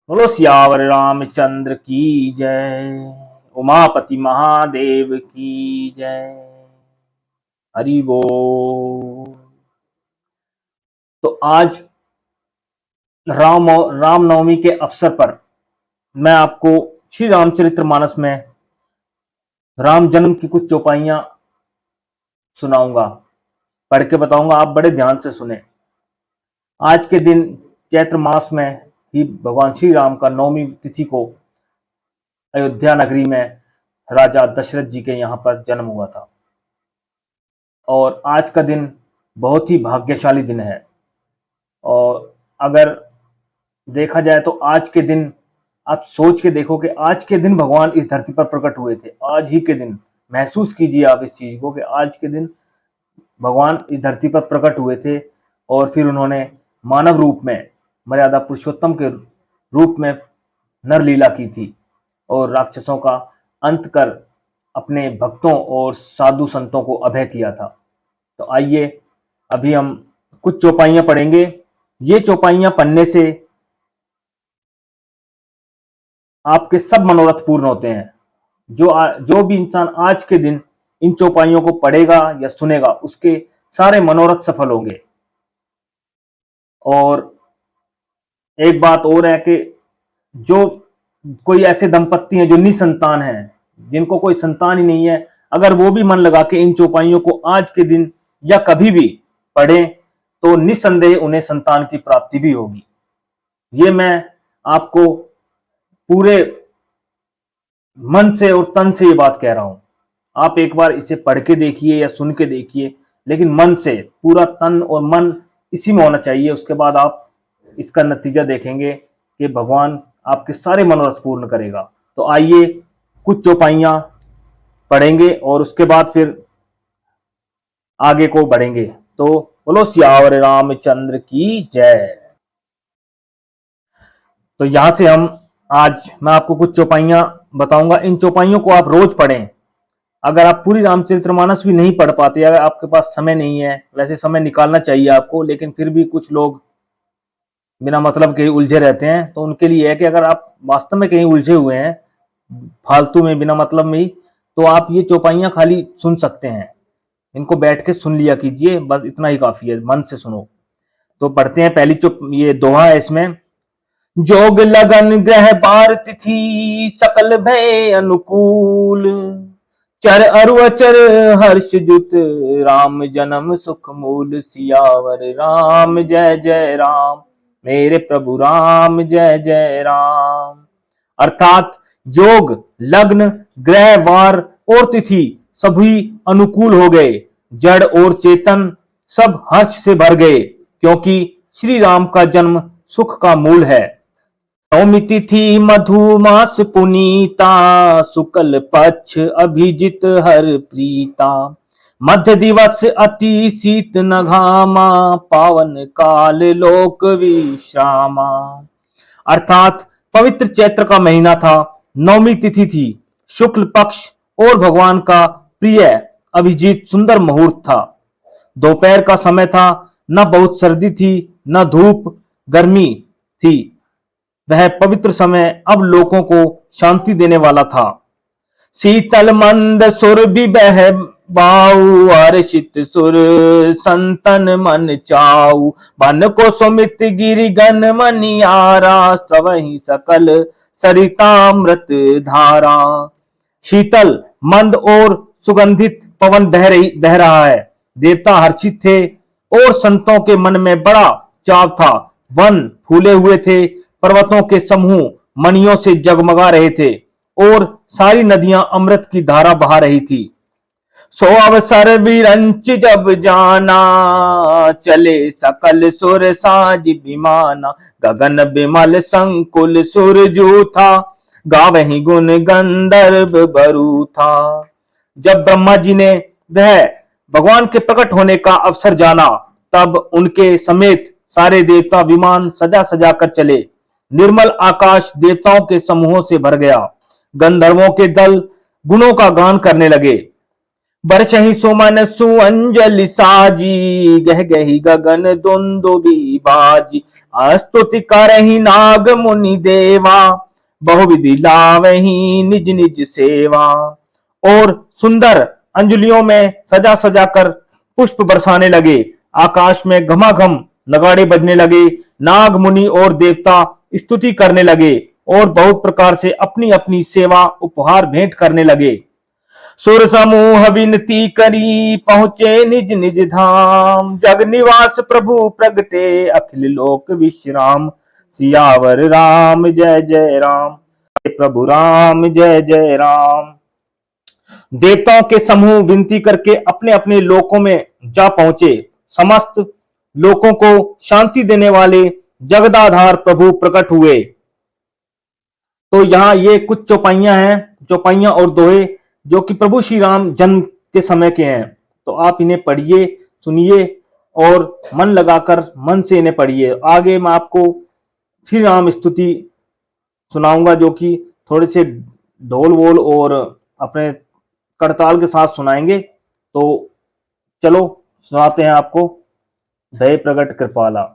बोलो सियावर रामचंद्र की जय। उमापति महादेव की जय। हरि बोल। तो आज रामनवमी के अवसर पर मैं आपको श्री रामचरितमानस में राम जन्म की कुछ चौपाइयां सुनाऊंगा, पढ़ के बताऊंगा। आप बड़े ध्यान से सुने। आज के दिन चैत्र मास में ही भगवान श्री राम का नवमी तिथि को अयोध्या नगरी में राजा दशरथ जी के यहाँ पर जन्म हुआ था। और आज का दिन बहुत ही भाग्यशाली दिन है। और अगर देखा जाए तो आज के दिन आप सोच के देखो कि आज के दिन भगवान इस धरती पर प्रकट हुए थे। आज ही के दिन महसूस कीजिए आप इस चीज को कि आज के दिन भगवान इस धरती पर प्रकट हुए थे और फिर उन्होंने मानव रूप में, मर्यादा पुरुषोत्तम के रूप में नरलीला की थी और राक्षसों का अंत कर अपने भक्तों और साधु संतों को अभय किया था। तो आइए अभी हम कुछ चौपाइयां पढ़ेंगे। ये चौपाइयां पढ़ने से आपके सब मनोरथ पूर्ण होते हैं। जो भी इंसान आज के दिन इन चौपाइयों को पढ़ेगा या सुनेगा उसके सारे मनोरथ सफल होंगे। और एक बात और है कि जो कोई ऐसे दंपत्ति हैं जो निसंतान हैं, जिनको कोई संतान ही नहीं है, अगर वो भी मन लगा के इन चौपाइयों को आज के दिन या कभी भी पढ़ें तो निसंदेह उन्हें संतान की प्राप्ति भी होगी। ये मैं आपको पूरे मन से और तन से ये बात कह रहा हूं। आप एक बार इसे पढ़ के देखिए या सुन के देखिए, लेकिन मन से, पूरा तन और मन इसी में होना चाहिए। उसके बाद आप इसका नतीजा देखेंगे कि भगवान आपके सारे मनोरथ पूर्ण करेगा। तो आइए कुछ चौपाइयां पढ़ेंगे और उसके बाद फिर आगे को बढ़ेंगे। तो बोलो सियावर रामचंद्र की जय। तो यहां से आज मैं आपको कुछ चौपाइयां बताऊंगा। इन चौपाइयों को आप रोज पढ़ें। अगर आप पूरी रामचरितमानस भी नहीं पढ़ पाते, अगर आपके पास समय नहीं है, वैसे समय निकालना चाहिए आपको, लेकिन फिर भी कुछ लोग बिना मतलब के उलझे रहते हैं, तो उनके लिए है कि अगर आप वास्तव में कहीं उलझे हुए हैं फालतू में, बिना मतलब में ही, तो आप ये चौपाइयां खाली सुन सकते हैं। इनको बैठ के सुन लिया कीजिए, बस इतना ही काफी है, मन से सुनो। तो पढ़ते हैं। पहली ये दोहा है इसमें। जोग लगन ग्रह बार तिथि सकल भय अनुकूल, चर अरु अचर हर्ष जुत राम जन्म सुख मूल। सियावर राम जय जय राम, मेरे प्रभु राम जय जय राम। अर्थात योग, लग्न, ग्रह, वार और तिथि सभी अनुकूल हो गए। जड़ और चेतन सब हर्ष से भर गए, क्योंकि श्री राम का जन्म सुख का मूल है। नवमी तिथि मधुमास पुनीता, शुक्ल पक्ष अभिजित हर प्रीता। मध्य दिवस अति शीत न घामा, पावन काल लोक विश्रामा। अर्थात पवित्र चैत्र का महीना था, नवमी तिथि थी, शुक्ल पक्ष और भगवान का प्रिय अभिजीत सुंदर मुहूर्त था। दोपहर का समय था, न बहुत सर्दी थी न धूप गर्मी थी। वह पवित्र समय अब लोगों को शांति देने वाला था। शीतल मंद सुर बिबह बाऊ, हर्षित सुर संतन मन चाऊ। मन को सुमित गिरि गण मनियारा, स्तवहि सकल सरितामृत धारा। शीतल, मंद और सुगंधित पवन बह रहा है। देवता हर्षित थे और संतों के मन में बड़ा चाव था। वन फूले हुए थे, पर्वतों के समूह मणियों से जगमगा रहे थे और सारी नदियां अमृत की धारा बहा रही थी। सो अवसर विरंच जब जाना, चले सकल सुर साज विमाना। गगन बिमल संकुल सुरजू था, गावहि गुण गंधर्व बरू था। जब ब्रह्मा जी ने वह भगवान के प्रकट होने का अवसर जाना, तब उनके समेत सारे देवता विमान सजा सजा कर चले। निर्मल आकाश देवताओं के समूहों से भर गया। गंधर्वों के दल गुणों का गान करने लगे। बरसहि सुमन सुअंजलि साजी, गह गही गगन दुंदुबी बाजी। स्तुति करहि नाग मुनि देवा, बहुविधि लावही निज निज सेवा। और सुंदर अंजलियों में सजा सजा कर पुष्प बरसाने लगे। आकाश में घमाघम नगाड़े बजने लगे। नाग मुनि और देवता स्तुति करने लगे और बहुत प्रकार से अपनी अपनी सेवा उपहार भेंट करने लगे। सुर समूह विनती करी, पहुंचे निज निज धाम। जग निवास प्रभु प्रगटे, अखिल लोक विश्राम। सियावर राम जय जय राम, प्रभु राम जय जय राम। देवताओं के समूह विनती करके अपने अपने लोकों में जा पहुंचे। समस्त लोकों को शांति देने वाले जगदाधार प्रभु प्रकट हुए। तो यहाँ ये कुछ चौपाइयां हैं, चौपाइयां और दोहे जो कि प्रभु श्री राम जन्म के समय के हैं। तो आप इन्हें पढ़िए, सुनिए और मन लगाकर मन से इन्हें पढ़िए। आगे मैं आपको श्री राम स्तुति सुनाऊंगा जो कि थोड़े से ढोल वोल और अपने करताल के साथ सुनाएंगे। तो चलो सुनाते हैं आपको। भय प्रगट कृपाला।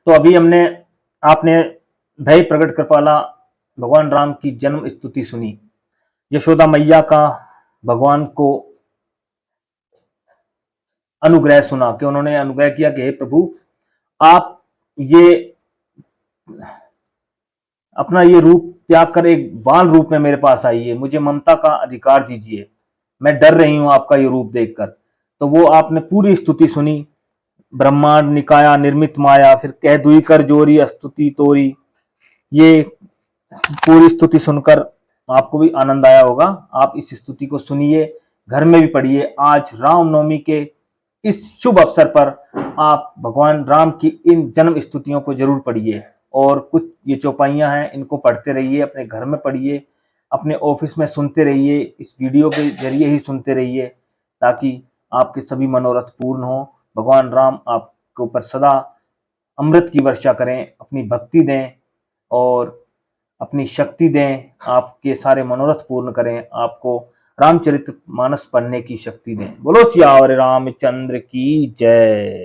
तो अभी आपने भय प्रगट कृपाला भगवान राम की जन्म स्तुति सुनी। यशोदा मैया का भगवान को अनुग्रह सुना कि उन्होंने अनुग्रह किया कि हे प्रभु, आप ये अपना ये रूप त्याग कर एक बाल रूप में मेरे पास आइए, मुझे ममता का अधिकार दीजिए, मैं डर रही हूं आपका ये रूप देखकर। तो वो आपने पूरी स्तुति सुनी, ब्रह्मांड निकाया निर्मित माया, फिर कह दुई कर जोरी स्तुति तोरी, ये पूरी स्तुति सुनकर आपको भी आनंद आया होगा। आप इस स्तुति को सुनिए, घर में भी पढ़िए। आज रामनवमी के इस शुभ अवसर पर आप भगवान राम की इन जन्म स्तुतियों को जरूर पढ़िए, और कुछ ये चौपाइयां हैं इनको पढ़ते रहिए, अपने घर में पढ़िए, अपने ऑफिस में सुनते रहिए, इस वीडियो के जरिए ही सुनते रहिए, ताकि आपके सभी मनोरथ पूर्ण हो। भगवान राम आपके ऊपर सदा अमृत की वर्षा करें, अपनी भक्ति दें और अपनी शक्ति दें, आपके सारे मनोरथ पूर्ण करें, आपको रामचरित मानस पढ़ने की शक्ति दें। बोलो सियावर रामचंद्र की जय।